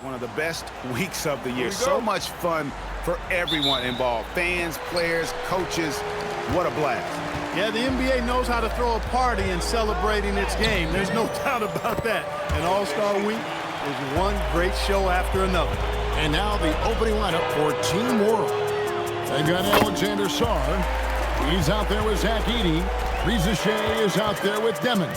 one of the best weeks of the year. So much fun for everyone involved. Fans, players, coaches. What a blast. Yeah, the NBA knows how to throw a party in celebrating its game. There's no doubt about that. And All-Star Week is one great show after another. And now the opening lineup for Team World. They've got Alexander Sarr. He's out there with Zach Edey. Reza Shea is out there with Demon.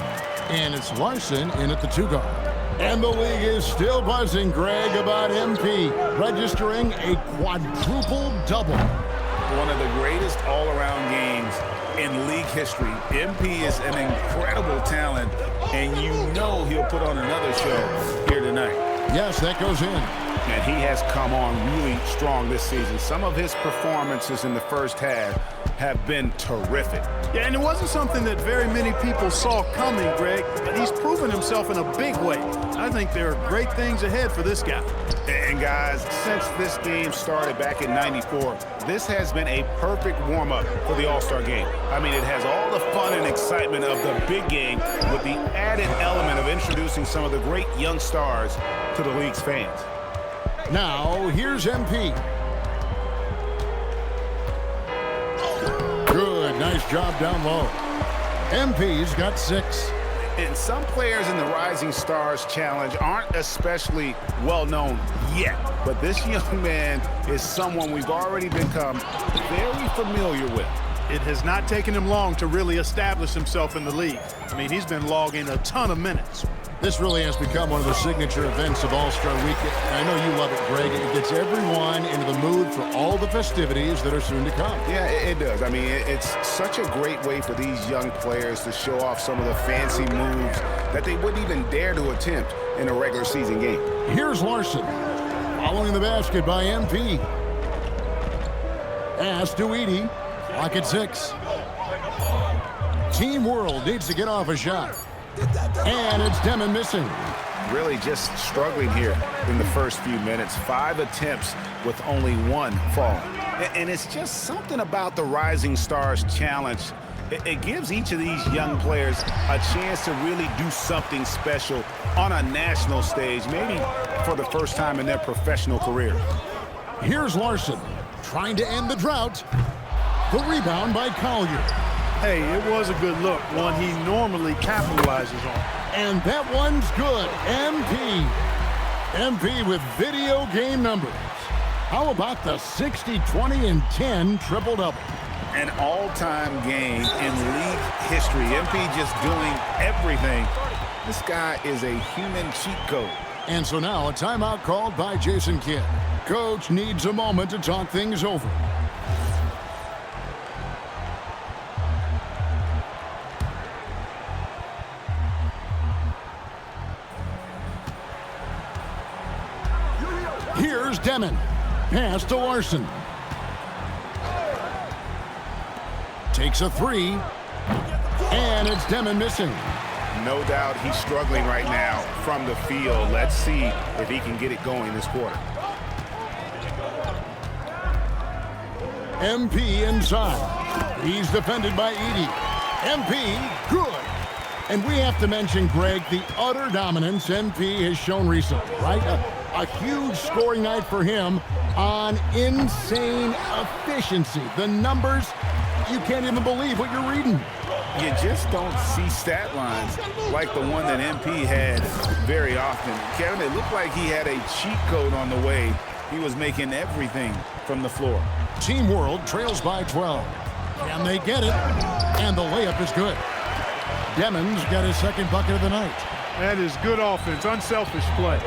And it's Larson in at the 2 guard. And the league is still buzzing, Greg, about MP registering a quadruple double. One of the greatest all-around games in league history. MP is an incredible talent, and you know he'll put on another show here tonight. Yes, that goes in. And he has come on really strong this season. Some of his performances in the first half have been terrific. Yeah, and it wasn't something that very many people saw coming, Greg, but he's proven himself in a big way. I think there are great things ahead for this guy. And guys, since this game started back in '94, this has been a perfect warm-up for the All-Star game. I mean, it has all the fun and excitement of the big game with the added element of introducing some of the great young stars to the league's fans. Now, here's MP. Good, nice job down low. MP's got 6. And some players in the Rising Stars Challenge aren't especially well-known yet. But this young man is someone we've already become very familiar with. It has not taken him long to really establish himself in the league. I mean, he's been logging a ton of minutes. This really has become one of the signature events of All-Star Week. I know you love it, Greg. It gets everyone into the mood for all the festivities that are soon to come. Yeah, it does. I mean, it's such a great way for these young players to show off some of the fancy moves that they wouldn't even dare to attempt in a regular season game. Here's Larson, following the basket by MP. Pass to Edey, clock at 6. Team World needs to get off a shot. And it's Demon missing. Really just struggling here in the first few minutes. 5 attempts with only 1 falling. And it's just something about the Rising Stars Challenge. It gives each of these young players a chance to really do something special on a national stage, maybe for the first time in their professional career. Here's Larson trying to end the drought. The rebound by Collier. Hey, it was a good look, one he normally capitalizes on. And that one's good. MP with video game numbers. How about the 60, 20, and 10 triple-double? An all-time game in league history. MP just doing everything. This guy is a human cheat code. And so now a timeout called by Jason Kidd. Coach needs a moment to talk things over. Here's Demon. Pass to Larson. Takes a 3. And it's Demon missing. No doubt he's struggling right now from the field. Let's see if he can get it going this quarter. MP inside. He's defended by Edey. MP, good. And we have to mention, Greg, the utter dominance MP has shown recently, right? A huge scoring night for him on insane efficiency. The numbers, you can't even believe what you're reading. You just don't see stat lines like the one that MP had very often. Kevin, it looked like he had a cheat code on the way. He was making everything from the floor. Team World trails by 12. Can they get it? And the layup is good. Demon's got his 2nd bucket of the night. That is good offense, unselfish play.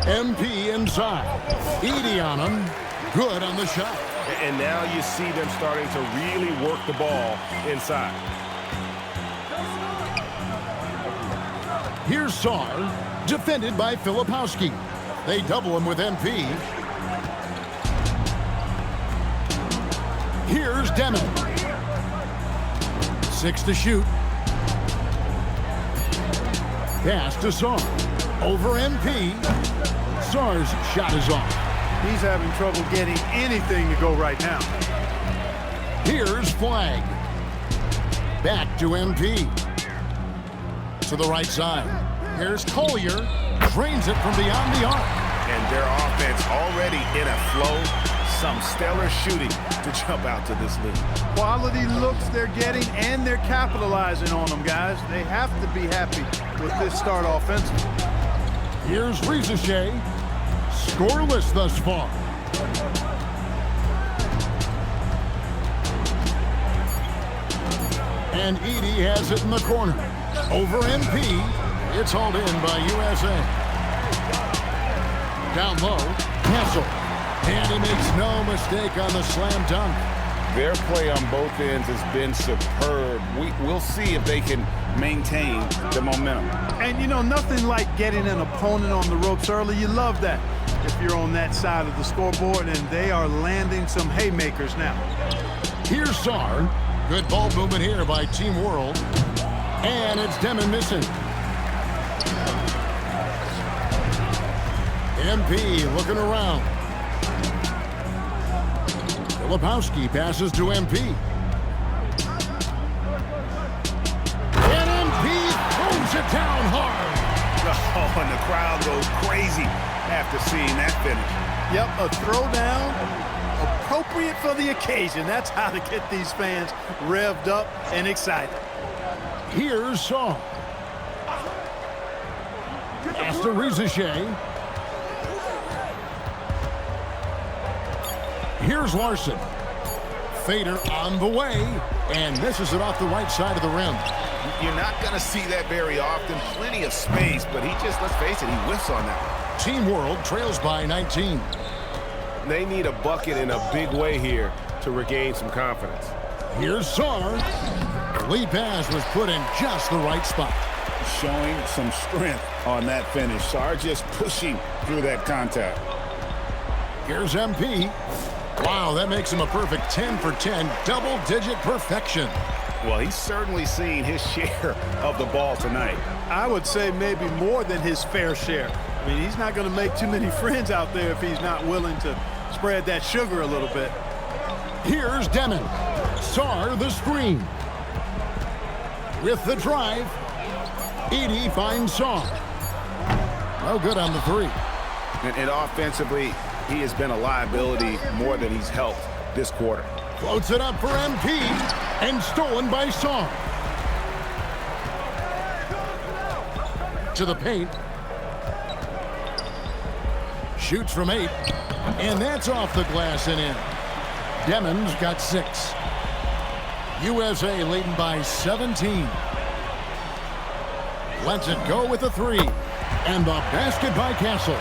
MP inside. Edey on him. Good on the shot. And now you see them starting to really work the ball inside. Here's Sarr, defended by Filipowski. They double him with MP. Here's Demon. 6 to shoot. Pass to Sarr. Over MP. Sarr's shot is off. He's having trouble getting anything to go right now. Here's Flag. Back to MP. To the right side. Here's Collier. Drains it from beyond the arc. And their offense already in a flow. Some stellar shooting to jump out to this lead. Quality looks they're getting, and they're capitalizing on them, guys. They have to be happy with this start offensively. Here's Rizichet. Scoreless thus far. And Edey has it in the corner. Over MP. It's hauled in by USA. Down low. Castle. And he makes no mistake on the slam dunk. Their play on both ends has been superb. We'll see if they can maintain the momentum. And, you know, nothing like getting an opponent on the ropes early. You love that if you're on that side of the scoreboard, and they are landing some haymakers now. Here's Sarr. Good ball movement here by Team World. And it's Demon missing. MP looking around. Filipowski passes to MP. And MP throws it down hard. Oh, and the crowd goes crazy after seeing that finish. Yep, a throwdown appropriate for the occasion. That's how to get these fans revved up and excited. Here's Sarr. Pass to Rizichet. Here's Larson. Fader on the way, and misses it off the right side of the rim. You're not going to see that very often. Plenty of space, but he just, let's face it, he whiffs on that one. Team World trails by 19. They need a bucket in a big way here to regain some confidence. Here's Sarr. The lead pass was put in just the right spot. Showing some strength on that finish. Sarr just pushing through that contact. Here's MP. Wow, that makes him a perfect 10 for 10, double-digit perfection. Well, he's certainly seen his share of the ball tonight. I would say maybe more than his fair share. I mean, he's not going to make too many friends out there if he's not willing to spread that sugar a little bit. Here's Demon. Sarr the screen. With the drive, Edey finds Sarr. No good on the three. And offensively, he has been a liability more than he's helped this quarter. Floats it up for MP, and stolen by Sarr. To the paint. Shoots from 8, and that's off the glass and in. Demon's got 6. USA leading by 17. Lets it go with a 3, and the basket by Castle.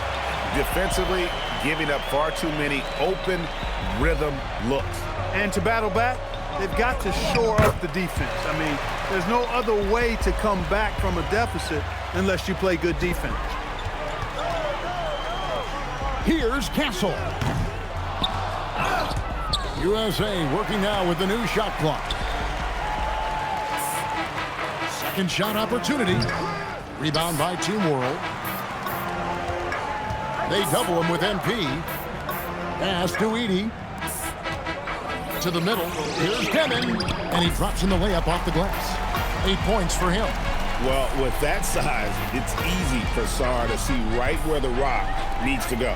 Defensively, giving up far too many open rhythm looks. And to battle back, they've got to shore up the defense. I mean, there's no other way to come back from a deficit unless you play good defense. Here's Castle. USA working now with the new shot clock. Second shot opportunity. Rebound by Team World. They double him with MP. Pass to Edey. To the middle. Here's Demon. And he drops in the layup off the glass. 8 points for him. Well, with that size, it's easy for Sarr to see right where the rock needs to go.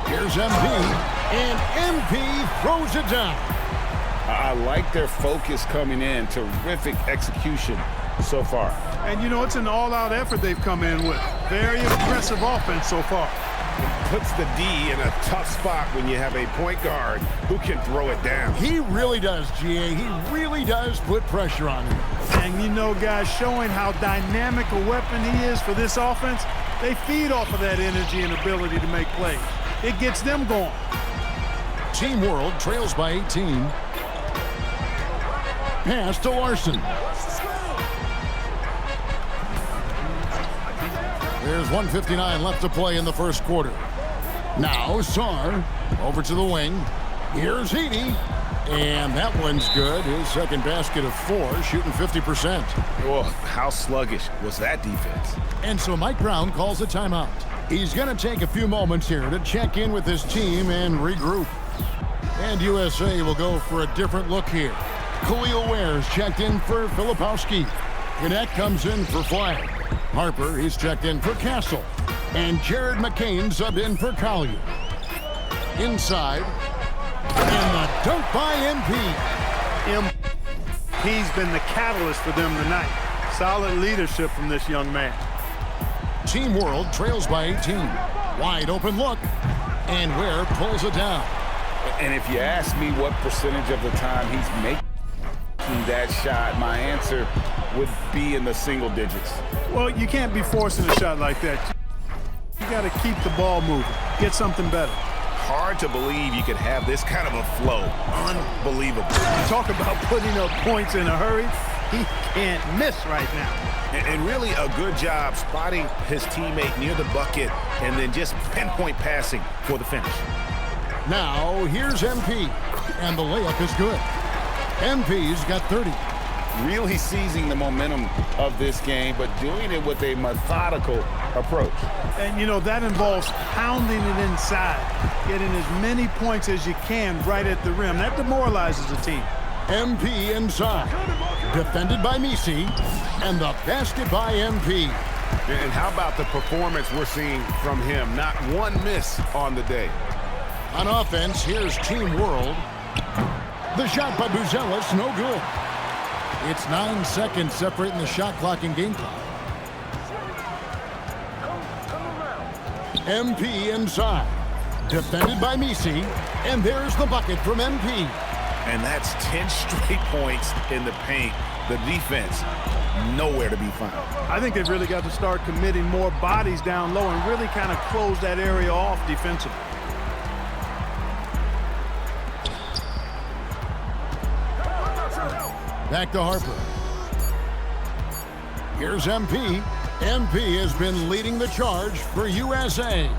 Here's MP. And MP throws it down. I like their focus coming in. Terrific execution so far. And, you know, it's an all-out effort they've come in with. Very impressive offense so far. It puts the D in a tough spot when you have a point guard who can throw it down. He really does, GA. He really does put pressure on him. And, you know, guys, showing how dynamic a weapon he is for this offense, they feed off of that energy and ability to make plays. It gets them going. Team World trails by 18. Pass to Larson. There's 1:59 left to play in the first quarter. Now Sarr over to the wing. Here's Edey. And that one's good. His second basket of 4, shooting 50%. Oh, how sluggish was that defense? And so Mike Brown calls a timeout. He's going to take a few moments here to check in with his team and regroup. And USA will go for a different look here. Khalil Ware's checked in for Filipowski. Cadet comes in for flag. Harper, he's checked in for Castle. And Jared McCain subbed in for Collier. Inside. And the dunk by MP. He's been the catalyst for them tonight. Solid leadership from this young man. Team World trails by 18. Wide open look. And Ware pulls it down. And if you ask me what percentage of the time he's making that shot, my answer would be in the single digits. Well, you can't be forcing a shot like that. You got to keep the ball moving. Get something better. Hard to believe you could have this kind of a flow. Unbelievable. Talk about putting up points in a hurry. He can't miss right now. And really a good job spotting his teammate near the bucket and then just pinpoint passing for the finish. Now, here's MP. And the layup is good. MP's got 30. Really seizing the momentum of this game, but doing it with a methodical approach. And, you know, that involves pounding it inside, getting as many points as you can right at the rim. That demoralizes the team. MP inside. Defended by Misi. And the basket by MP. And how about the performance we're seeing from him? Not one miss on the day. On offense, here's Team World. The shot by Buzelis, no good. It's 9 seconds separating the shot clock and game clock. MP inside. Defended by Misi. And there's the bucket from MP. And that's 10 straight points in the paint. The defense, nowhere to be found. I think they've really got to start committing more bodies down low and really kind of close that area off defensively. Back to Harper. Here's MP. MP has been leading the charge for USA.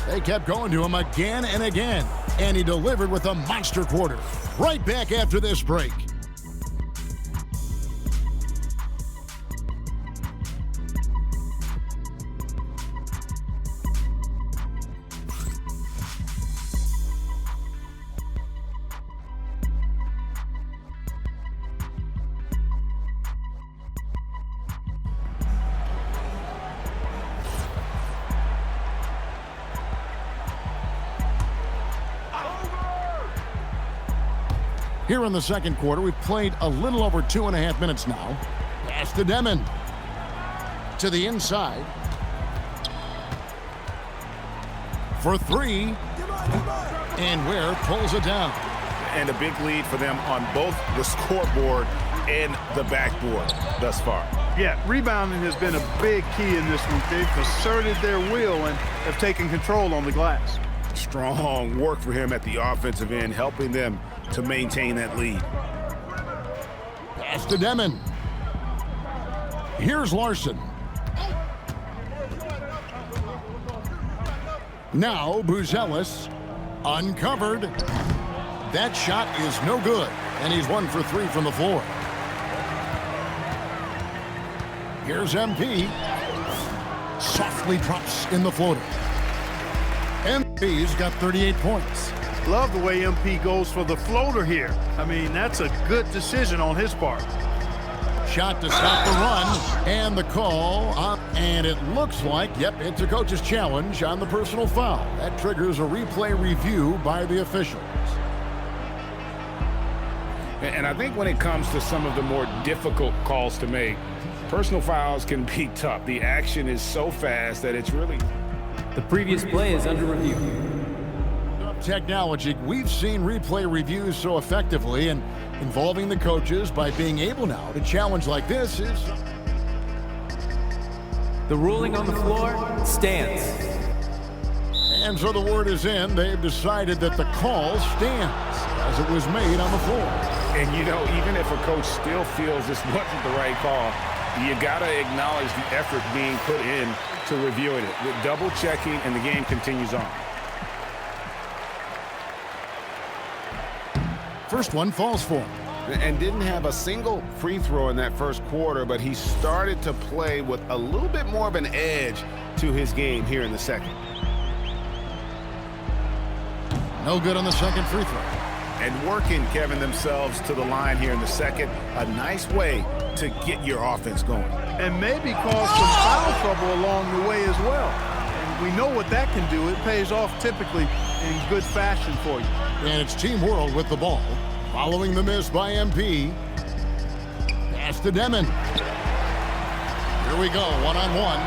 They kept going to him again and again, and he delivered with a monster quarter. Right back after this break. Here in the second quarter, we've played a little over 2.5 minutes now. Pass to Demon. To the inside. For three. And Ware pulls it down. And a big lead for them on both the scoreboard and the backboard thus far. Yeah, rebounding has been a big key in this one. They've asserted their will and have taken control on the glass. Strong work for him at the offensive end, helping them to maintain that lead. Pass to Demon. Here's Larson. Now Buzelis, uncovered. That shot is no good, and he's 1 for 3 from the floor. Here's MP. Softly drops in the floater. MP's got 38 points. Love the way MP goes for the floater here. I mean, that's a good decision on his part. Shot to stop the run, and the call up, and it looks like, yep, it's a coach's challenge on the personal foul. That triggers a replay review by the officials. And I think when it comes to some of the more difficult calls to make, personal fouls can be tough. The action is so fast that it's really... The previous play is under review. Technology, we've seen replay reviews so effectively, and involving the coaches by being able now to challenge like this is... The ruling on the floor stands. And so the word is in. They've decided that the call stands as it was made on the floor. And, you know, even if a coach still feels this wasn't the right call, you got to acknowledge the effort being put in to reviewing it, with double checking, and the game continues on. First one falls for him. And didn't have a single free throw in that first quarter, but he started to play with a little bit more of an edge to his game here in the second. No good on the second free throw. And working, Kevin, themselves to the line here in the second. A nice way to get your offense going. And maybe cause some foul trouble along the way as well. And we know what that can do. It pays off typically in good fashion for you. And it's Team World with the ball. Following the miss by MP. Pass to Demon. Here we go, one-on-one.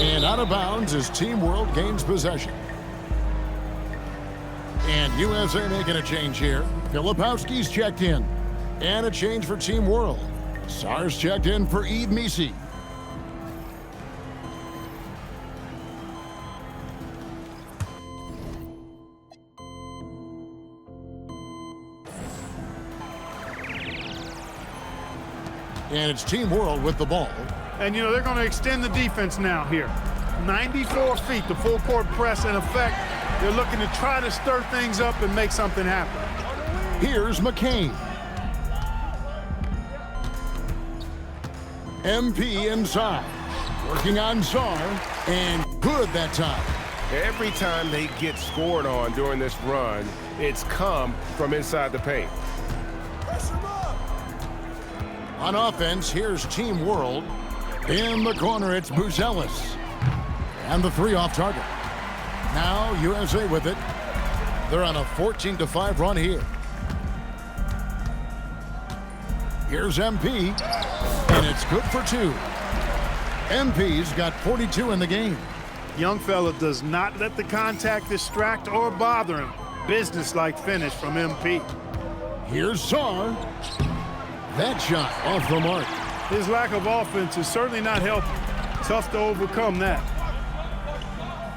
And out of bounds as Team World gains possession. And USA making a change here. Filipowski's checked in. And a change for Team World. Sar's checked in for Eve Misi. And it's Team World with the ball. And, you know, they're going to extend the defense now here. 94 feet, the full court press in effect. They're looking to try to stir things up and make something happen. Here's McCain. MP inside. Working on Sar. And good that time. Every time they get scored on during this run, it's come from inside the paint. On offense, here's Team World. In the corner, it's Buzelis. And the three off target. Now USA with it. They're on a 14-5 run here. Here's MP. And it's good for two. MP's got 42 in the game. Young fella does not let the contact distract or bother him. Business-like finish from MP. Here's Sar. That shot off the mark. His lack of offense is certainly not helping. Tough to overcome that.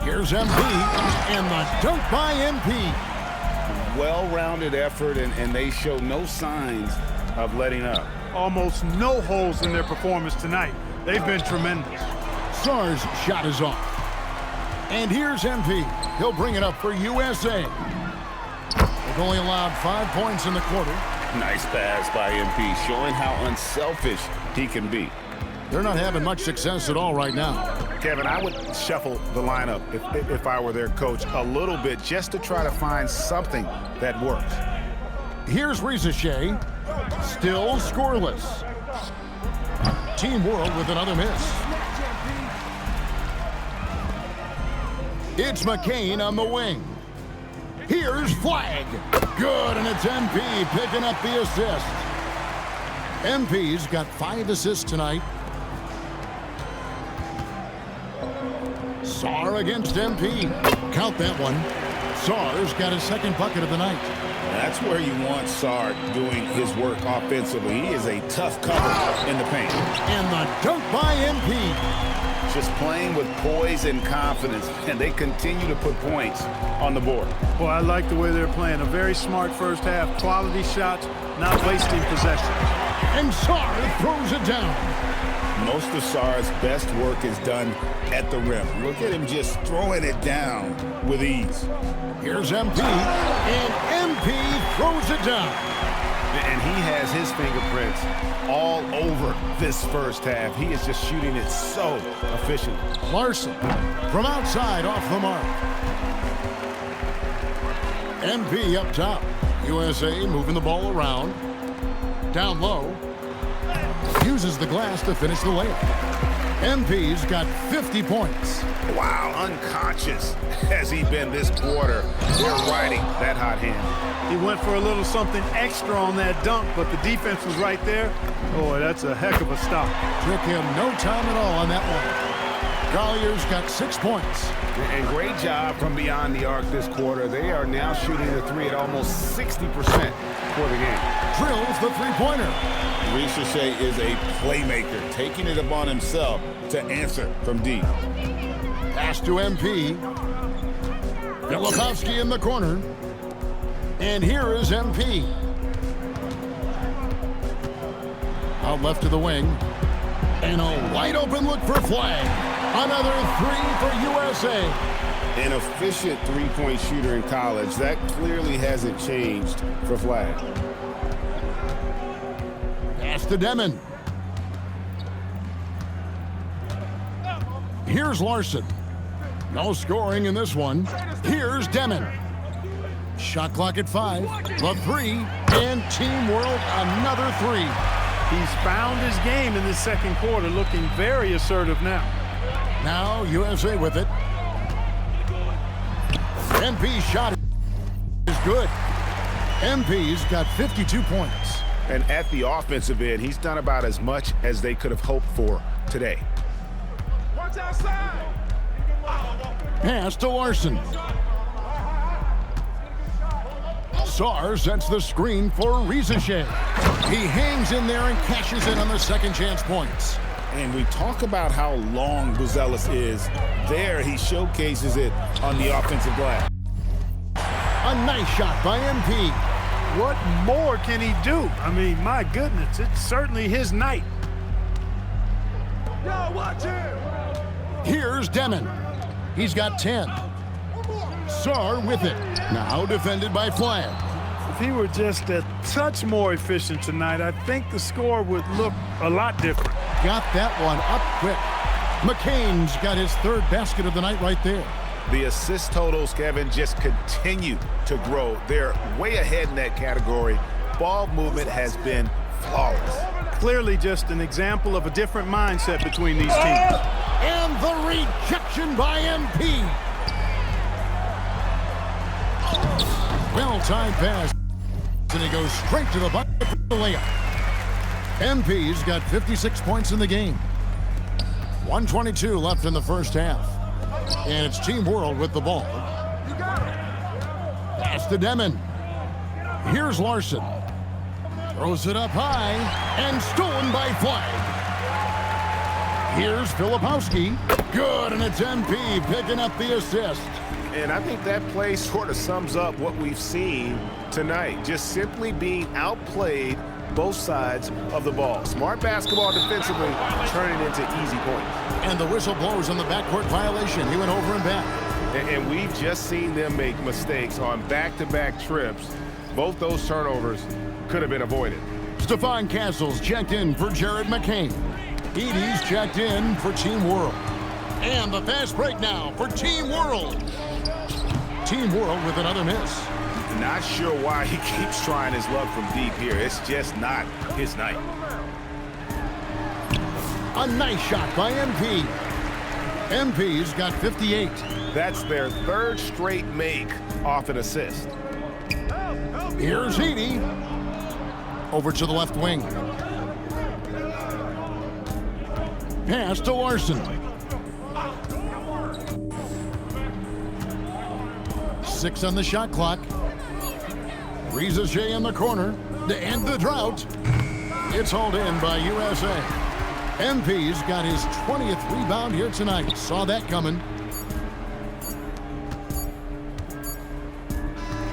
Here's MP, and the dunk by MP. Well-rounded effort, and they show no signs of letting up. Almost no holes in their performance tonight. They've been tremendous. Sar's shot is off. And here's MP. He'll bring it up for USA. They've only allowed 5 points in the quarter. Nice pass by MP, showing how unselfish he can be. They're not having much success at all right now. Kevin, I would shuffle the lineup if I were their coach a little bit just to try to find something that works. Here's Shea. Still scoreless. Team World with another miss. It's McCain on the wing. Here's Flag. Good, and it's MP picking up the assist. MP's got 5 assists tonight. Sar against MP. Count that one. Sar's got his second bucket of the night. That's where you want Sar doing his work offensively. He is a tough cover in the paint. And the dunk by MP. Just playing with poise and confidence, and they continue to put points on the board. Well, I like the way they're playing. A very smart first half. Quality shots, not wasting possession. And Sar throws it down. Most of Sar's best work is done at the rim. Look at him just throwing it down with ease. Here's MP, and MP throws it down. And he has his fingerprints all over this first half. He is just shooting it so efficiently. Larson from outside off the mark. MP up top. USA moving the ball around. Down low. Uses the glass to finish the layup. MP's got 50 points. Wow, unconscious has he been this quarter. They're riding that hot hand. He went for a little something extra on that dunk, but the defense was right there. Boy, that's a heck of a stop. Took him no time at all on that one. Collier's got 6 points. And great job from beyond the arc this quarter. They are now shooting the three at almost 60% for the game. Drills the three-pointer. Shea is a playmaker, taking it upon himself to answer from deep. Pass to MP. Filipowski in the corner. And here is MP. Out left to the wing. And a wide open look for Flag. Another three for USA. An efficient three-point shooter in college. That clearly hasn't changed for Flag. Pass to Demon. Here's Larson. No scoring in this one. Here's Demon. Shot clock at 5. The 3. And Team World, another 3. He's found his game in this second quarter, looking very assertive now. Now USA with it. MP's shot is good. MP's got 52 points. And at the offensive end, he's done about as much as they could have hoped for today. Watch outside. Pass to Larson. Sarr sets the screen for Rizachet. He hangs in there and cashes in on the second chance points. And we talk about how long Buzelis is. There, he showcases it on the offensive glass. A nice shot by MP. What more can he do? I mean, my goodness, it's certainly his night. Yo, watch him. Here's Demon. He's got 10. Sarr with it. Now defended by Flag. If he were just a touch more efficient tonight, I think the score would look a lot different. Got that one up quick. McCain's got his third basket of the night right there. The assist totals, Kevin, just continue to grow. They're way ahead in that category. Ball movement has been flawless. Clearly just an example of a different mindset between these teams. And the rejection by MP. Well-timed pass. And he goes straight to the bucket for the layup. MP's got 56 points in the game. 1:22 left in the first half. And it's Team World with the ball. Pass to Demon. Here's Larson. Throws it up high and stolen by Flag. Here's Filipowski. Good, and it's MP picking up the assist. And I think that play sort of sums up what we've seen tonight. Just simply being outplayed both sides of the ball. Smart basketball defensively, turning into easy points. And the whistle blows on the backcourt violation. He went over and back. And we've just seen them make mistakes on back-to-back trips. Both those turnovers could have been avoided. Stephon Castles checked in for Jared McCain. Edie's checked in for Team World. And the fast break now for Team World. Team World with another miss. Not sure why he keeps trying his luck from deep here. It's just not his night. A nice shot by MP. MP's got 58. That's their third straight make off an assist. Here's Edie. Over to the left wing. Pass to Larson. 6 on the shot clock. Rizachet in the corner to end the drought. It's hauled in by USA. MP's got his 20th rebound here tonight. Saw that coming.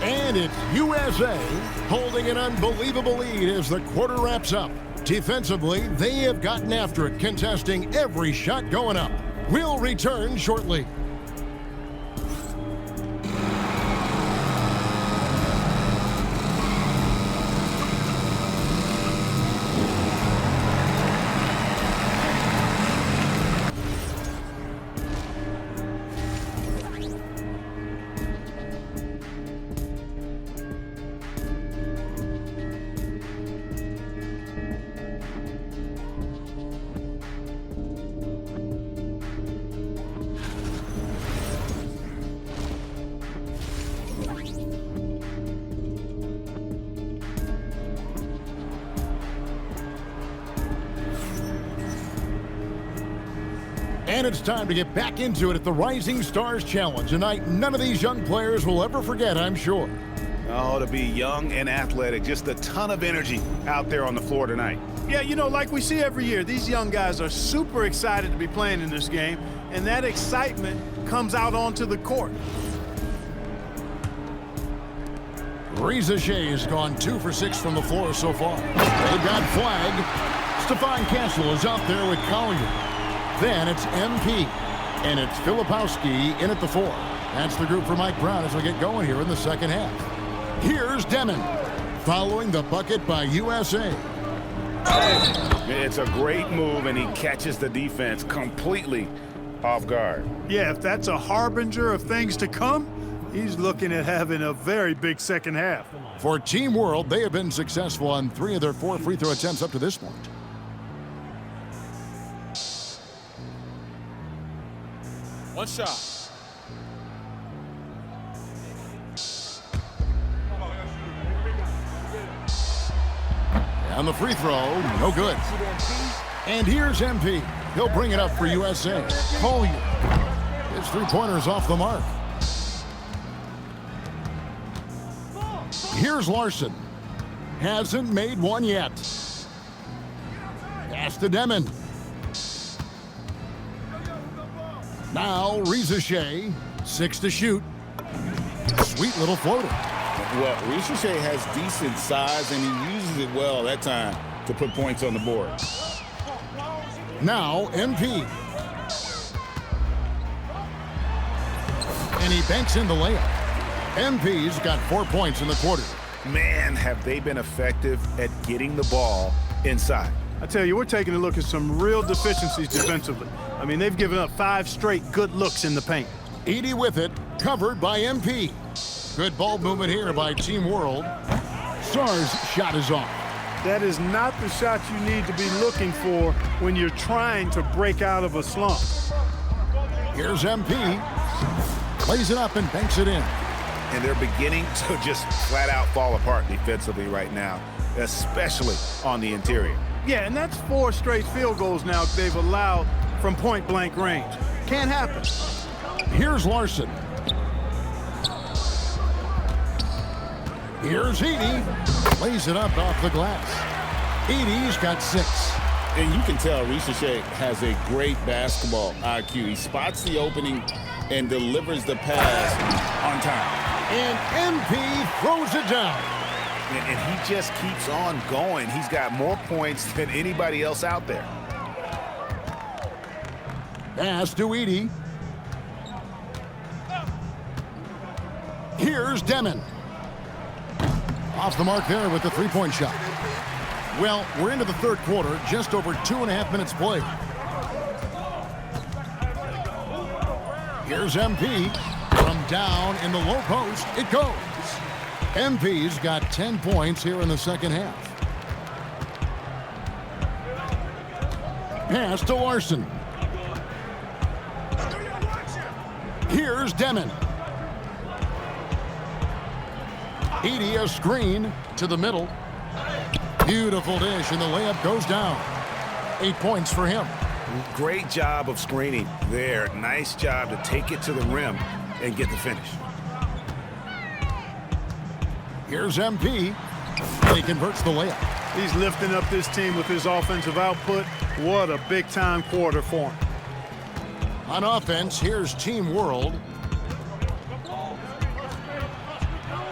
And it's USA holding an unbelievable lead as the quarter wraps up. Defensively, they have gotten after it, contesting every shot going up. We'll return shortly. And it's time to get back into it at the Rising Stars Challenge. Tonight, none of these young players will ever forget, I'm sure. Oh, to be young and athletic, just a ton of energy out there on the floor tonight. Yeah, you know, like we see every year, these young guys are super excited to be playing in this game, and that excitement comes out onto the court. Rizachet has gone 2 for 6 from the floor so far. They've got Flag. Stephon Castle is out there with Collier. Then it's MP, and it's Filipowski in at the 4. That's the group for Mike Brown as we get going here in the second half. Here's Demon, following the bucket by USA. It's a great move, and he catches the defense completely off guard. Yeah, if that's a harbinger of things to come, He's looking at having a very big second half. For Team World, they have been successful on 3 of their 4 free throw attempts up to this point. One shot. And the free throw, no good. And here's MP. He'll bring it up for USA. Collier. His three-pointer's off the mark. Here's Larson. Hasn't made one yet. Pass to Demon. Now, Shea. 6 to shoot. Sweet little floater. Well, Shea has decent size, and he uses it well that time to put points on the board. Now, MP. And he banks in the layup. MP's got 4 points in the quarter. Man, have they been effective at getting the ball inside. I tell you, we're taking a look at some real deficiencies defensively. I mean, they've given up 5 straight good looks in the paint. Edie with it, covered by MP. Good ball movement here by Team World. Sarr's shot is off. That is not the shot you need to be looking for when you're trying to break out of a slump. Here's MP. Plays it up and banks it in. And they're beginning to just flat out fall apart defensively right now, especially on the interior. Yeah, and that's 4 straight field goals now they've allowed from point-blank range. Can't happen. Here's Larson. Here's Edie. Plays it up off the glass. Edie's got 6. And you can tell Shea has a great basketball IQ. He spots the opening and delivers the pass on time. And MP throws it down. And he just keeps on going. He's got more points than anybody else out there. Pass to Edie. Here's Demon. Off the mark there with the three-point shot. Well, we're into the third quarter, just over 2.5 minutes played. Here's MP. From down in the low post, it goes. MP's got 10 points here in the second half. Pass to Larson. Here's Demon. Edie a screen to the middle. Beautiful dish, and the layup goes down. 8 points for him. Great job of screening there. Nice job to take it to the rim and get the finish. Here's MP. And he converts the layup. He's lifting up this team with his offensive output. What a big-time quarter for him. On offense, here's Team World.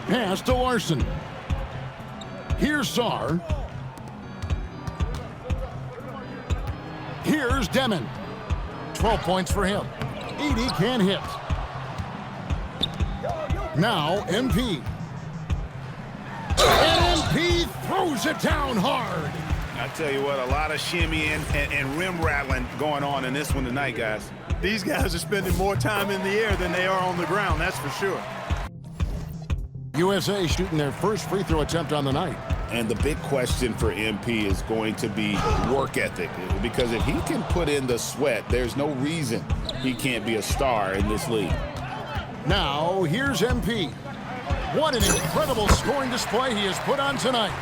Pass to Larson. Here's Sarr. Here's Demon. 12 points for him. Edie can't hit. Now MP. And MP throws it down hard. I tell you what, a lot of shimmying and rim rattling going on in this one tonight, guys. These guys are spending more time in the air than they are on the ground, that's for sure. USA shooting their first free throw attempt on the night. And the big question for MP is going to be work ethic, because if he can put in the sweat, there's no reason he can't be a star in this league. Now, here's MP. What an incredible scoring display he has put on tonight.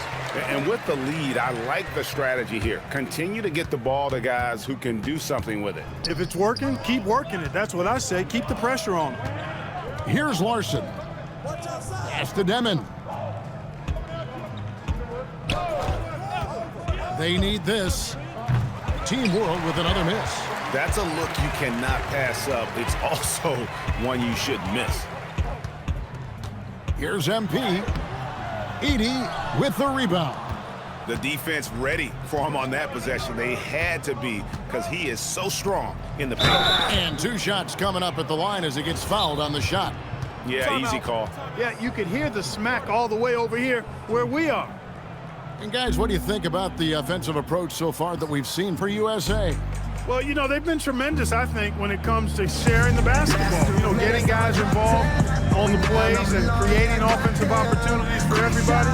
And with the lead, I like the strategy here. Continue to get the ball to guys who can do something with it. If it's working, keep working it. That's what I say. Keep the pressure on him. Here's Larson. Pass to Demon. They need this. Team World with another miss. That's a look you cannot pass up. It's also one you shouldn't miss. Here's MP. Edie with the rebound. The defense ready for him on that possession. They had to be, because he is so strong in the paint. And 2 shots coming up at the line as he gets fouled on the shot. Yeah, easy call. Yeah, you could hear the smack all the way over here where we are. And guys, what do you think about the offensive approach so far that we've seen for USA? Well, you know, they've been tremendous, I think, when it comes to sharing the basketball. You know, getting guys involved, on the plays and creating offensive opportunities for everybody.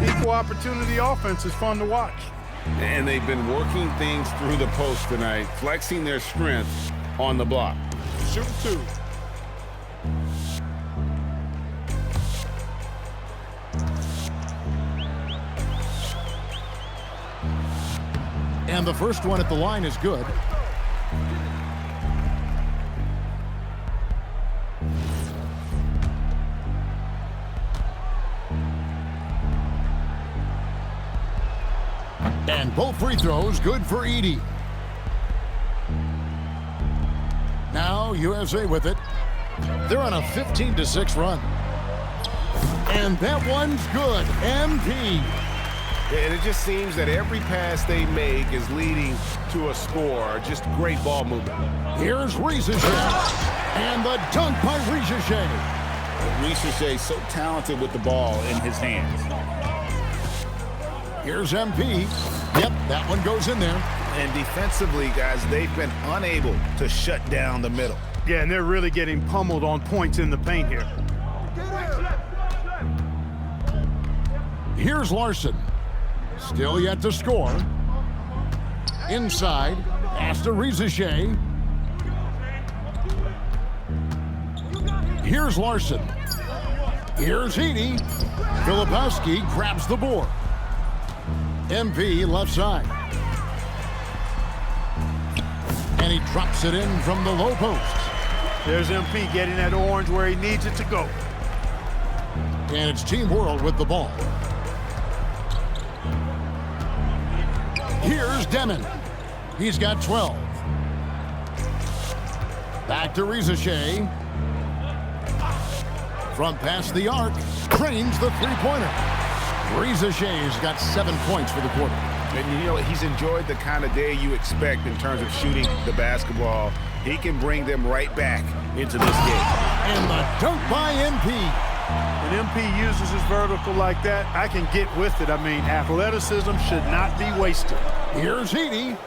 Equal opportunity offense is fun to watch. And they've been working things through the post tonight, flexing their strength on the block. Shoot 2. And the first one at the line is good. And both free throws good for Edey. Now USA with it. They're on a 15-6 run. And that one's good. MP. And it just seems that every pass they make is leading to a score. Just great ball movement. Here's Rizachet. And the dunk by Rizachet. Rizachet so talented with the ball in his hands. Here's MP. Yep, that one goes in there. And defensively, guys, they've been unable to shut down the middle. Yeah, and they're really getting pummeled on points in the paint here. Here's Larson. Still yet to score. Inside. Pass to Rizachet. Here's Larson. Here's Edey. Filipowski grabs the board. MP left side. And he drops it in from the low post. There's MP getting that orange where he needs it to go. And it's Team World with the ball. Here's Demon. He's got 12. Back to Rizachet. From past the arc. Trains the three-pointer. Rizachet's got 7 points for the quarter. And, you know, he's enjoyed the kind of day you expect in terms of shooting the basketball. He can bring them right back into this game. And the dunk by MP. When MP uses his vertical like that, I can get with it. I mean, athleticism should not be wasted. Here's Edey.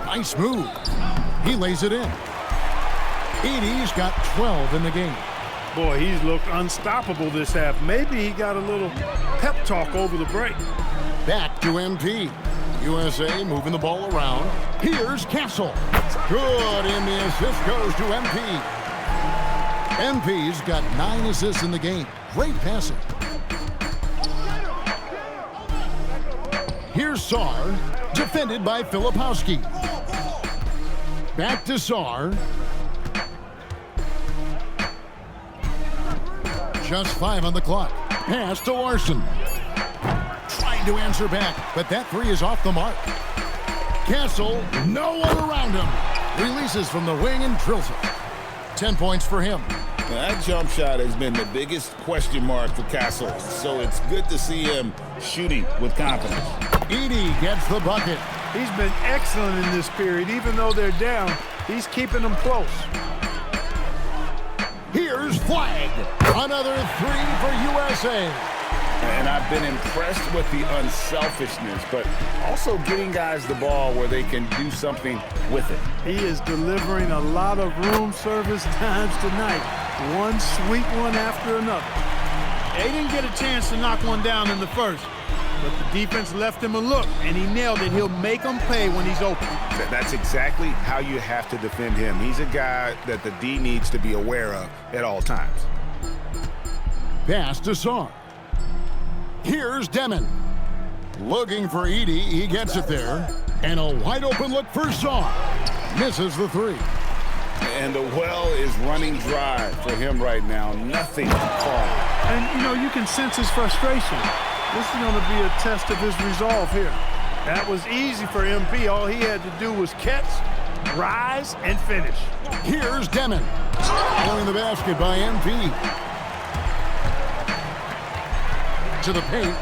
Nice move. He lays it in. Edey's got 12 in the game. Boy, he's looked unstoppable this half. Maybe he got a little pep talk over the break. Back to MP. USA moving the ball around. Here's Castle. Good, and the assist goes to MP. MP's got 9 assists in the game. Great passing. Here's Sarr, defended by Filipowski. Back to Sarr. Just 5 on the clock. Pass to Larson. Trying to answer back, but that 3 is off the mark. Castle, no one around him. Releases from the wing and drills it. 10 points for him. Now, that jump shot has been the biggest question mark for Castle, so it's good to see him shooting with confidence. Edey gets the bucket. He's been excellent in this period. Even though they're down, he's keeping them close. Here's Flag. Another 3 for USA. And I've been impressed with the unselfishness, but also getting guys the ball where they can do something with it. He is delivering a lot of room service times tonight. One sweet one after another. They didn't get a chance to knock one down in the first, but the defense left him a look, and he nailed it. He'll make them pay when he's open. That's exactly how you have to defend him. He's a guy that the D needs to be aware of at all times. Pass to Sarr. Here's Demon. Looking for Edey. He gets it there. And a wide open look for Sarr. Misses the 3. And the well is running dry for him right now. Nothing falling. And, you know, you can sense his frustration. This is going to be a test of his resolve here. That was easy for MP. All he had to do was catch, rise, and finish. Here's Demon. Following the basket by MP. To the paint.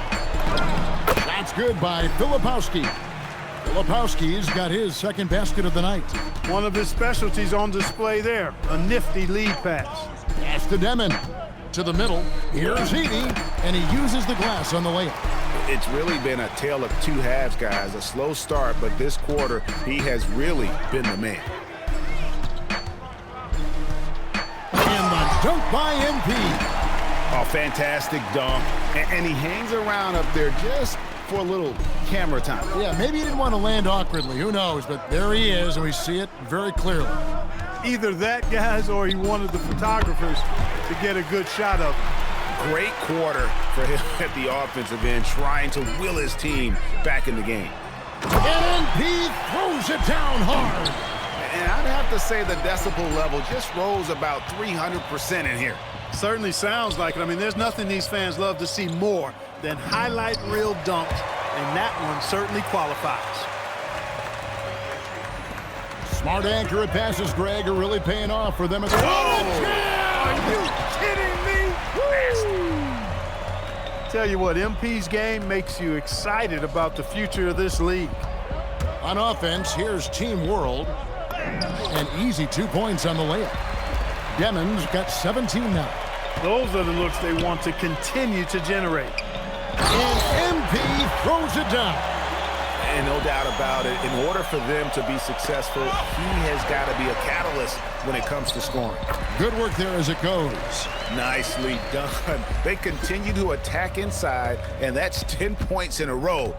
That's good by Filipowski. Filipowski's got his second basket of the night. One of his specialties on display there. A nifty lead pass. Pass to Demon. To the middle. Here's Edey. And he uses the glass on the layup. It's really been a tale of two halves, guys. A slow start, but this quarter, he has really been the man. And the dunk by MP. Oh, fantastic dunk. And he hangs around up there just for a little camera time. Yeah, maybe he didn't want to land awkwardly. Who knows? But there he is, and we see it very clearly. Either that, guys, or he wanted the photographers to get a good shot of him. Great quarter for him at the offensive end, trying to will his team back in the game. And MP throws it down hard. And I'd have to say the decibel level just rose about 300% in here. Certainly sounds like it. I mean, there's nothing these fans love to see more than highlight reel dunks, and that one certainly qualifies. Smart, accurate passes, Greg, are really paying off for them. Are you kidding me? Tell you what, MP's game makes you excited about the future of this league. On offense, here's Team World. An easy 2 points on the layup. Demon's got 17 now. Those are the looks they want to continue to generate. And MP throws it down. And no doubt about it, in order for them to be successful, he has got to be a catalyst when it comes to scoring. Good work there as it goes. Nicely done. They continue to attack inside, and that's 10 points in a row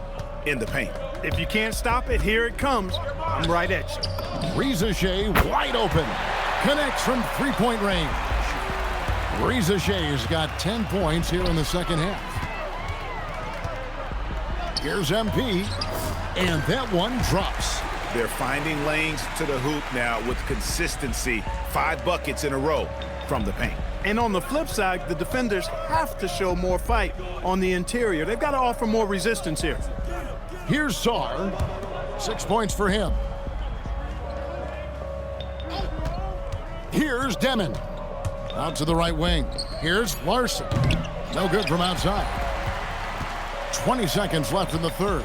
in the paint. If you can't stop it, here it comes. I'm right at you. Reza Shea wide open. Connects from three-point range. Reza Shea's got 10 points here in the second half. Here's MP, and that one drops. They're finding lanes to the hoop now with consistency. 5 buckets in a row from the paint. And on the flip side, the defenders have to show more fight on the interior. They've got to offer more resistance here. Here's Sarr. 6 points for him. Here's Demon. Out to the right wing. Here's Larson. No good from outside. 20 seconds left in the third.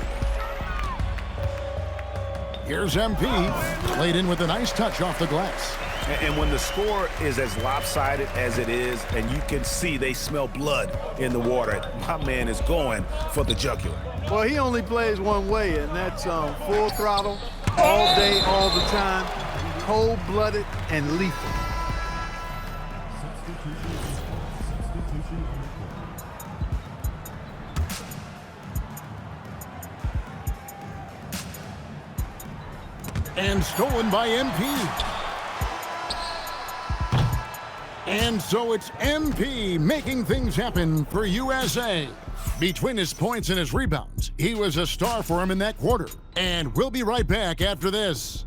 Here's MP. Laid in with a nice touch off the glass. And when the score is as lopsided as it is, and you can see they smell blood in the water, my man is going for the jugular. Well, he only plays one way, and that's full throttle, all day, all the time, cold-blooded and lethal. And stolen by MP. And so it's MP making things happen for USA. Between his points and his rebounds, he was a star for him in that quarter. And we'll be right back after this.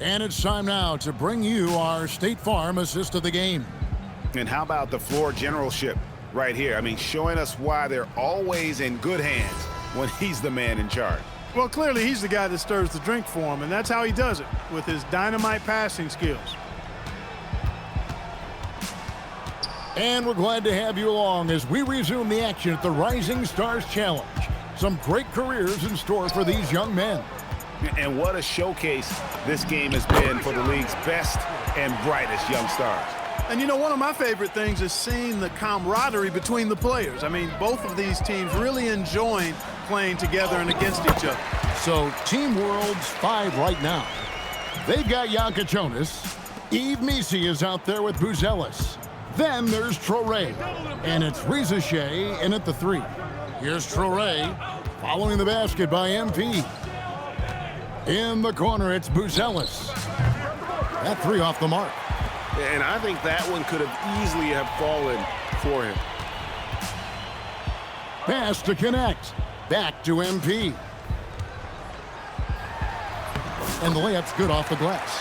And it's time now to bring you our State Farm assist of the game. And how about the floor generalship right here? I mean, showing us why they're always in good hands when he's the man in charge. Well, clearly he's the guy that stirs the drink for him, and that's how he does it, with his dynamite passing skills. And we're glad to have you along as we resume the action at the Rising Stars Challenge. Some great careers in store for these young men. And what a showcase this game has been for the league's best and brightest young stars. And you know, one of my favorite things is seeing the camaraderie between the players. I mean, both of these teams really enjoying playing together and against each other. So Team World's 5 right now. They've got Yanka Jonas. Yves Missi is out there with Buzelis. Then there's Traoré. And it's Reza Shea in at the 3. Here's Traoré following the basket by MP. In the corner, it's Buzelis. That 3 off the mark. And I think that one could have easily have fallen for him. Pass to connect. Back to MP. And the layup's good off the glass.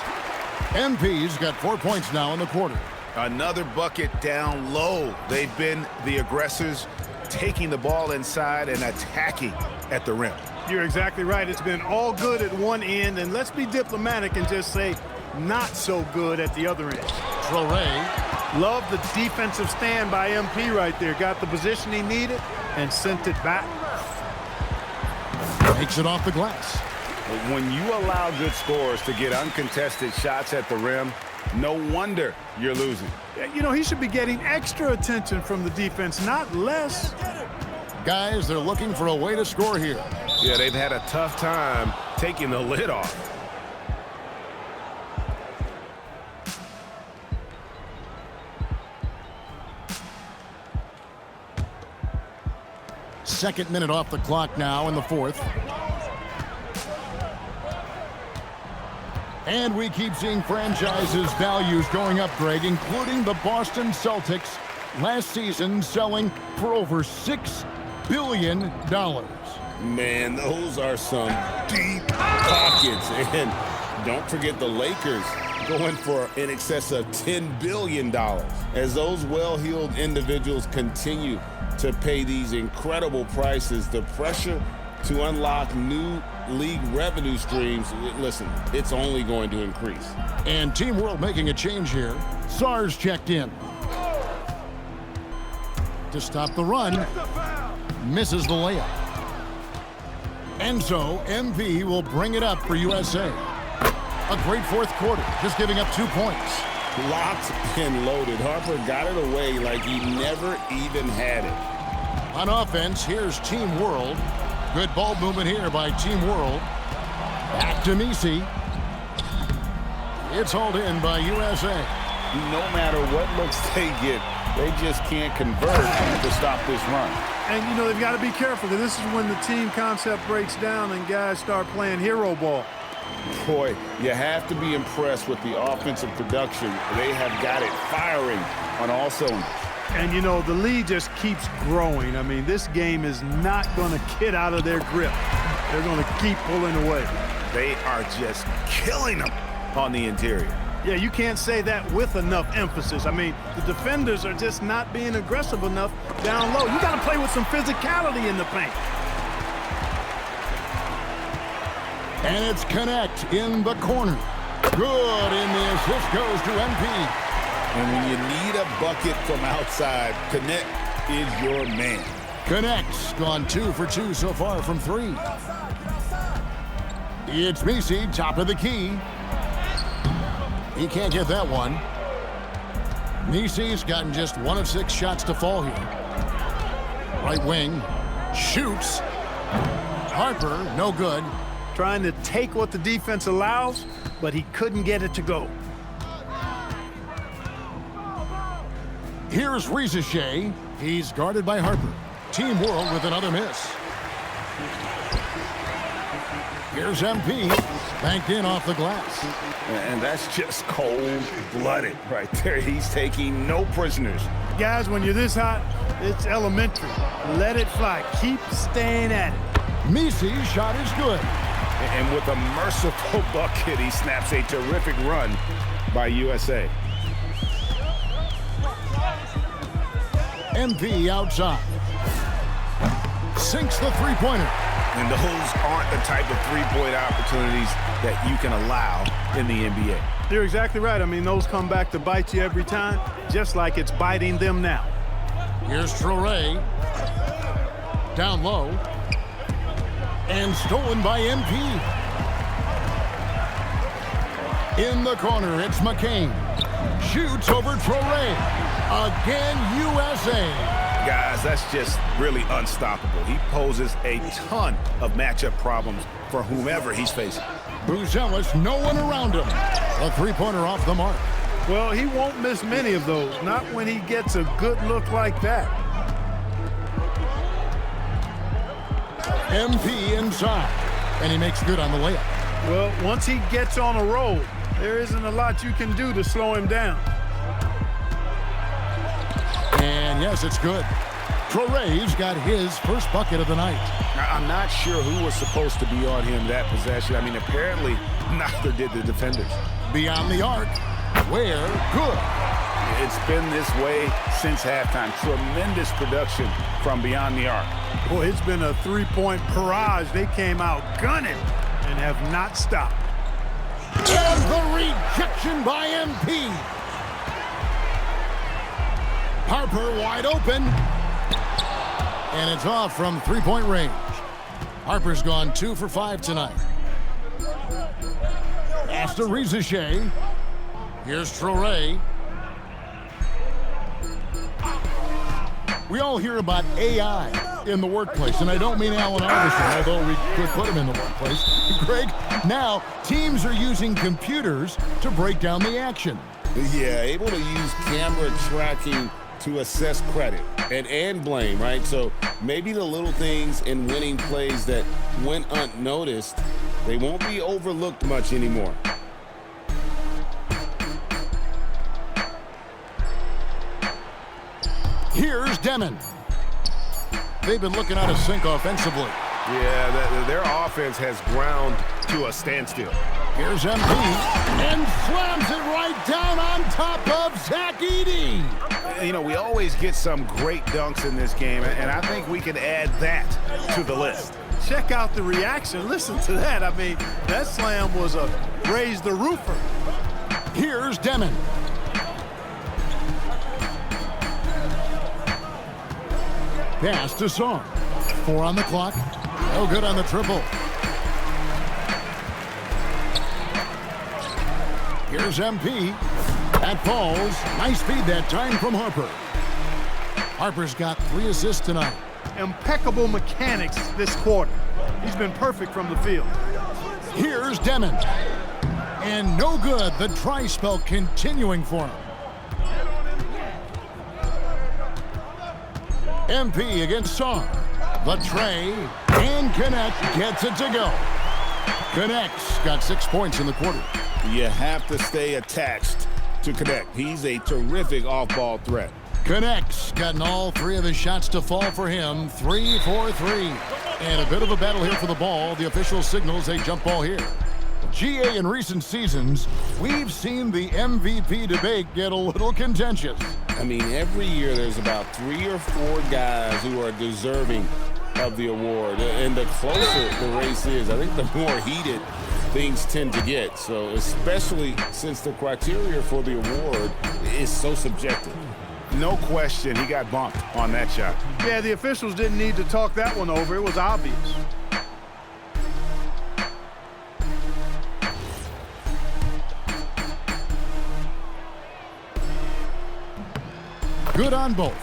MP's got 4 points now in the quarter. Another bucket down low. They've been the aggressors, taking the ball inside and attacking at the rim. You're exactly right. It's been all good at one end, and let's be diplomatic and just say not so good at the other end. Traoré. Love the defensive stand by MP right there. Got the position he needed and sent it back. Takes it off the glass. When you allow good scorers to get uncontested shots at the rim, No wonder you're losing. You know, he should be getting extra attention from the defense, not less. Guys, they're looking for a way to score here. Yeah, they've had a tough time taking the lid off. Second minute off the clock now in the fourth. And we keep seeing franchises' values going up, Greg, including the Boston Celtics last season selling for over $6 billion. Man, those are some deep pockets. And don't forget the Lakers going for in excess of $10 billion. As those well-heeled individuals continue to pay these incredible prices, the pressure to unlock new league revenue streams, listen, it's only going to increase. And Team World making a change here. Sarge checked in. To stop the run, misses the layup. And so MP will bring it up for USA. A great fourth quarter, just giving up 2 points. Locked and loaded. Harper got it away like he never even had it. On offense, here's Team World. Good ball movement here by Team World. Back to Misi. It's hauled in by USA. No matter what looks they get, they just can't convert to stop this run. And, you know, they've got to be careful, because this is when the team concept breaks down and guys start playing hero ball. Boy, you have to be impressed with the offensive production. They have got it firing on all cylinders. And, you know, the lead just keeps growing. I mean, this game is not going to get out of their grip. They're going to keep pulling away. They are just killing them on the interior. Yeah, you can't say that with enough emphasis. I mean, the defenders are just not being aggressive enough down low. You got to play with some physicality in the paint. And it's Connect in the corner. Good, and the assist goes to MP. And when you need a bucket from outside, Connect is your man. Connect's gone 2 for 2 so far from 3. It's Misi, top of the key. He can't get that one. Misi's gotten just 1 of 6 shots to fall here. Right wing, shoots. Harper, no good. Trying to take what the defense allows, but he couldn't get it to go. Here's Rizachet. He's guarded by Harper. Team World with another miss. Here's MP. Banked in off the glass. And that's just cold-blooded right there. He's taking no prisoners. Guys, when you're this hot, it's elementary. Let it fly. Keep staying at it. Misi's shot is good. And with a merciful bucket, he snaps a terrific run by USA. MP outside. Sinks the three-pointer. And those aren't the type of three-point opportunities that you can allow in the NBA. You're exactly right. I mean, those come back to bite you every time, just like it's biting them now. Here's Traoré. Down low. And stolen by MP. In the corner, it's McCain. Shoots over Traoré. Again, USA. Guys, that's just really unstoppable. He poses a ton of matchup problems for whomever he's facing. Buzelis, no one around him. A three-pointer off the mark. Well, he won't miss many of those, not when he gets a good look like that. MP inside, and he makes good on the layup. Well, once he gets on a roll, there isn't a lot you can do to slow him down. And yes, it's good. Traoré's got his first bucket of the night. I'm not sure who was supposed to be on him that possession. I mean, apparently neither did the defenders. Beyond the arc, where good. It's been this way since halftime. Tremendous production from beyond the arc. Boy, it's been a three-point barrage. They came out gunning and have not stopped. And the rejection by MP. Harper wide open. And it's off from three-point range. Harper's gone 2 for 5 tonight. Pass to Rizachet. Here's Traore. We all hear about AI in the workplace, and I don't mean Allen Iverson, although we could put him in the workplace. Greg, now teams are using computers to break down the action. Yeah, able to use camera tracking to assess credit and blame, right? So maybe the little things in winning plays that went unnoticed, they won't be overlooked much anymore. Here's Demon. They've been looking out of sync offensively. Yeah, their offense has ground to a standstill. Here's MP, and slams it right down on top of Zach Edey. You know, we always get some great dunks in this game, and I think we can add that to the list. Check out the reaction. Listen to that. I mean, that slam was a raise the roofer. Here's Demon. Pass to Song. 4 on the clock. No good on the triple. Here's MP. That falls. Nice feed that time from Harper. Harper's got 3 assists tonight. Impeccable mechanics this quarter. He's been perfect from the field. Here's Demon. And no good. The dry spell continuing for him. MP against Song. The tray. And Connect gets it to go. Connect's got 6 points in the quarter. You have to stay attached to Connect. He's a terrific off-ball threat. Connect's gotten all 3 of his shots to fall for him. 3 for 3. And a bit of a battle here for the ball. The official signals a jump ball here. GA, in recent seasons, we've seen the MVP debate get a little contentious. I mean, every year there's about 3 or 4 guys who are deserving of the award. And the closer the race is, I think the more heated things tend to get. So especially since the criteria for the award is so subjective. No question, he got bumped on that shot. Yeah, the officials didn't need to talk that one over. It was obvious. Good on both.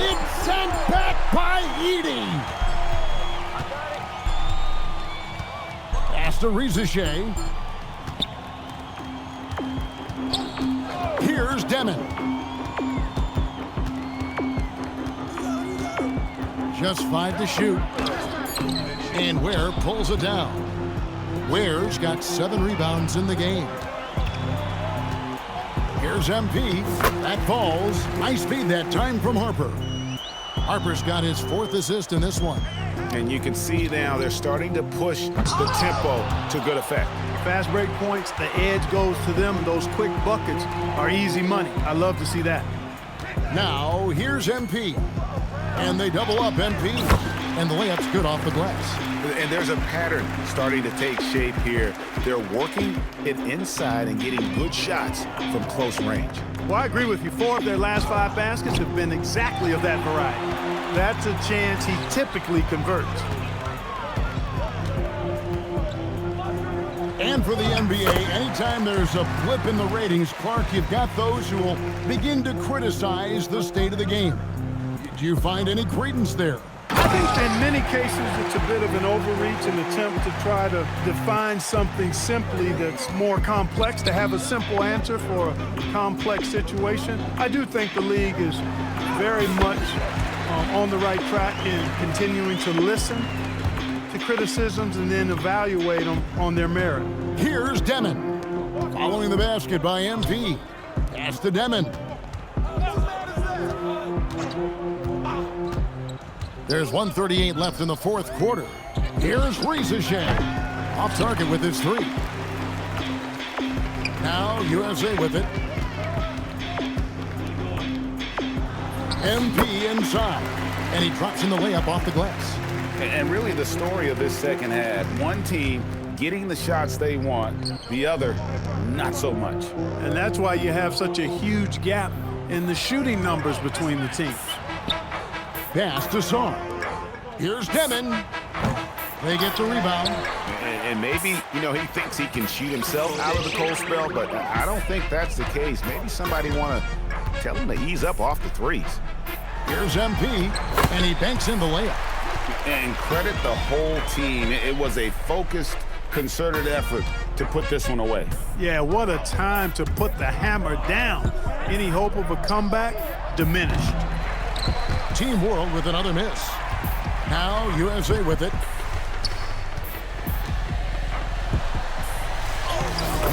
It's sent back by Edey. Pass to Rizichet. Here's Demon. Just 5 to shoot. And Ware pulls it down. Ware's got 7 rebounds in the game. Here's MP. That falls. Nice feed that time from Harper. Harper's got his 4th assist in this one. And you can see now they're starting to push the tempo to good effect. Fast break points, the edge goes to them. Those quick buckets are easy money. I love to see that. Now, here's MP. And they double up MP. And the layup's good off the glass. And there's a pattern starting to take shape here. They're working it inside and getting good shots from close range. Well, I agree with you. 4 of their last 5 baskets have been exactly of that variety. That's a chance he typically converts. And for the NBA, anytime there's a blip in the ratings, Clark, you've got those who will begin to criticize the state of the game. Do you find any credence there? I think in many cases it's a bit of an overreach, an attempt to try to define something simply that's more complex, to have a simple answer for a complex situation. I do think the league is very much on the right track in continuing to listen to criticisms and then evaluate them on their merit. Here's Demon. Following the basket by MP. Pass to Demon. There's 1:38 left in the 4th quarter. Here's Rizichet. Off target with his 3. Now USA with it. MP inside. And he drops in the layup off the glass. And really the story of this second half, one team getting the shots they want, the other not so much. And that's why you have such a huge gap in the shooting numbers between the teams. Pass to Sarr. Here's Demon. They get the rebound. And maybe, you know, he thinks he can shoot himself out of the cold spell, but I don't think that's the case. Maybe somebody want to tell him to ease up off the threes. Here's MP, and he banks in the layup. And credit the whole team. It was a focused, concerted effort to put this one away. Yeah, what a time to put the hammer down. Any hope of a comeback diminished. Team World with another miss. Now USA with it.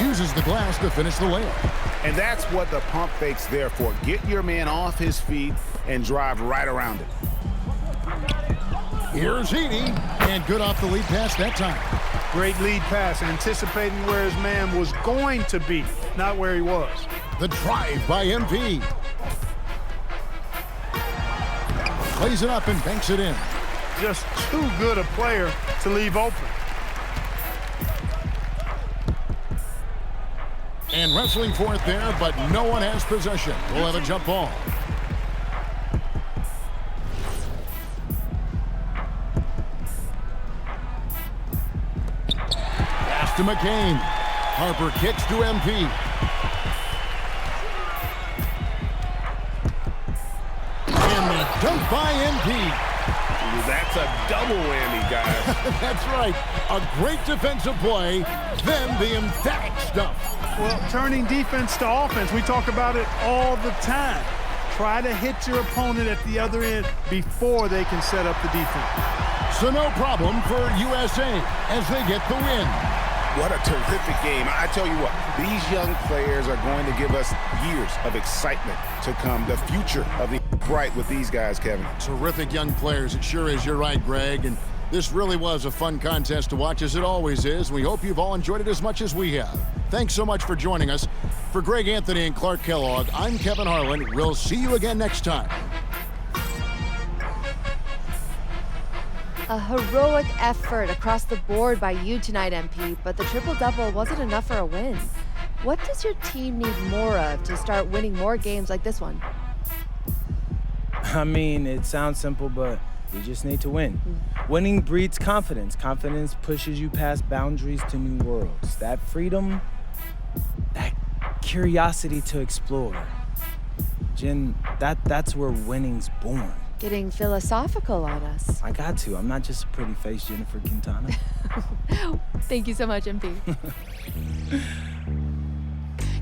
Uses the glass to finish the layup. And that's what the pump fake's there for. Get your man off his feet and drive right around it. Here's Edie, and good off the lead pass that time. Great lead pass, anticipating where his man was going to be, not where he was. The drive by MP. Plays it up and banks it in. Just too good a player to leave open. And wrestling for it there, but no one has possession. We'll have a jump ball. Pass to McCain. Harper kicks to MP. And the dunk by MP. That's a double whammy, guys. That's right. A great defensive play, then the emphatic stuff. Well, turning defense to offense, we talk about it all the time. Try to hit your opponent at the other end before they can set up the defense. So no problem for USA as they get the win. What a terrific game. I tell you what, these young players are going to give us years of excitement to come. The future of the bright with these guys, Kevin. Terrific young players. It sure is. You're right, Greg. And this really was a fun contest to watch, as it always is. We hope you've all enjoyed it as much as we have. Thanks so much for joining us. For Greg Anthony and Clark Kellogg, I'm Kevin Harlan. We'll see you again next time. A heroic effort across the board by you tonight, MP, but the triple-double wasn't enough for a win. What does your team need more of to start winning more games like this one? I mean, it sounds simple, but we just need to win. Winning breeds confidence. Confidence pushes you past boundaries to new worlds. That freedom, that curiosity to explore. Jen, that's where winning's born. Getting philosophical on us. I got to. I'm not just a pretty face, Jennifer Quintana. Thank you so much, MP.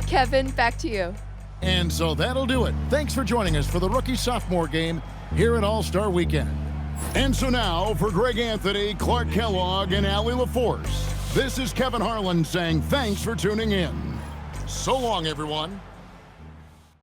Kevin, back to you. And so that'll do it. Thanks for joining us for the rookie-sophomore game here at All-Star Weekend. And so now, for Greg Anthony, Clark Kellogg, and Allie LaForce, this is Kevin Harlan saying thanks for tuning in. So long, everyone.